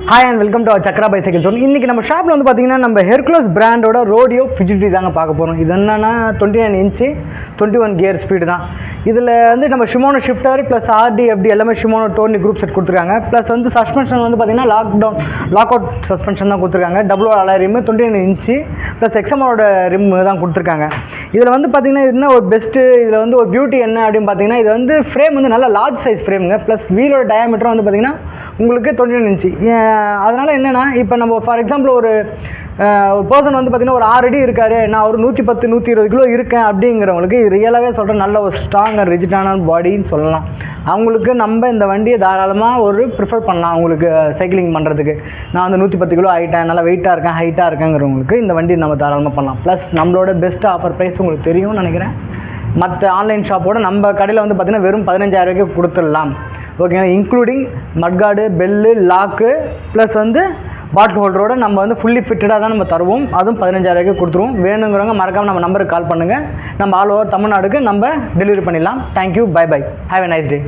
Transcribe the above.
Hi and welcome to Chakra bicycle shown. இன்றைக்கி நம்ம ஷாப்பில் வந்து பார்த்திங்கன்னா நம்ம ஹெர்குலஸ் பிராண்டோட ரோடியோ ஃபிஜிட்டி தாங்க பார்க்க போகிறோம். இது என்னென்னா 29 இன்ச்சு 21 கியர் ஸ்பீடு தான். இதில் வந்து நம்ம Shimano shifter plus RD FD எல்லாமே ஷிமோனோ டோர்னி குரூப் செட் கொடுத்துருக்காங்க. ப்ளஸ் வந்து சஸ்பென்ஷன் வந்து பார்த்திங்கன்னா லாக் அவுட் சஸ்பென்ஷன் தான் கொடுத்துருக்காங்க. Double alloy rim 29 inch plus எக்ஸமோட ரிம் தான் கொடுத்துருக்காங்க. இதில் வந்து பார்த்திங்கன்னா இது என்ன ஒரு பெஸ்ட்டு, இதில் வந்து ஒரு பியூட்டி என்ன அப்படின்னு பார்த்தீங்கன்னா, இது வந்து ஃப்ரேம் வந்து நல்லா லார்ஜ் சைஸ் ஃப்ரேமுங்க. ப்ளஸ் வீலோட டயாமீட்டரும் வந்து பார்த்திங்கன்னா உங்களுக்கு 29 இன்ச்சு. அதனால் என்னென்னா, இப்போ நம்ம ஃபார் எக்ஸாம்பிள் ஒரு பர்சன் வந்து பார்த்திங்கன்னா ஒரு 6 அடி இருக்காரு, நான் ஒரு 110 120 கிலோ இருக்கேன் அப்படிங்கிறவங்களுக்கு இது ரியலாகவே சொல்கிறேன், நல்ல ஒரு ஸ்ட்ராங் அண்ட் ரிஜிட்டான பாடின்னு சொல்லலாம். அவங்களுக்கு நம்ம இந்த வண்டியை தாராளமாக ஒரு ப்ரிஃபர் பண்ணலாம். அவங்களுக்கு சைக்கிளிங் பண்ணுறதுக்கு நான் வந்து 110 கிலோ ஆகிட்டேன், நல்லா வெயிட்டாக இருக்கேன், ஹைட்டாக இருக்கேங்கிறவங்களுக்கு இந்த வண்டி நம்ம தாராளமாக பண்ணலாம். ப்ளஸ் நம்மளோட பெஸ்ட் ஆஃபர் ப்ரைஸ் உங்களுக்கு தெரியும்னு நினைக்கிறேன். மற்ற ஆன்லைன் ஷாப்போட நம்ம கடையில் வந்து பார்த்திங்கன்னா வெறும் 15,000 ரூபாய்க்கு கொடுத்துடலாம். ஓகேங்களா, including mudguard, bell, lock plus வந்து பாட்டில் ஹோல்டரோடு நம்ம வந்து ஃபுல்லி ஃபிட்டடாக தான் நம்ம தருவோம். அதுவும் 15,000 ரூபாய்க்கு கொடுத்துருவோம். வேணுங்கிறவங்க மறக்காமல் நம்ம நம்பருக்கு கால் பண்ணுங்கள். நம்ம ஆல் ஓவர் தமிழ்நாடுக்கு நம்ம டெலிவரி பண்ணிடலாம். Thank you, bye bye, have a nice day.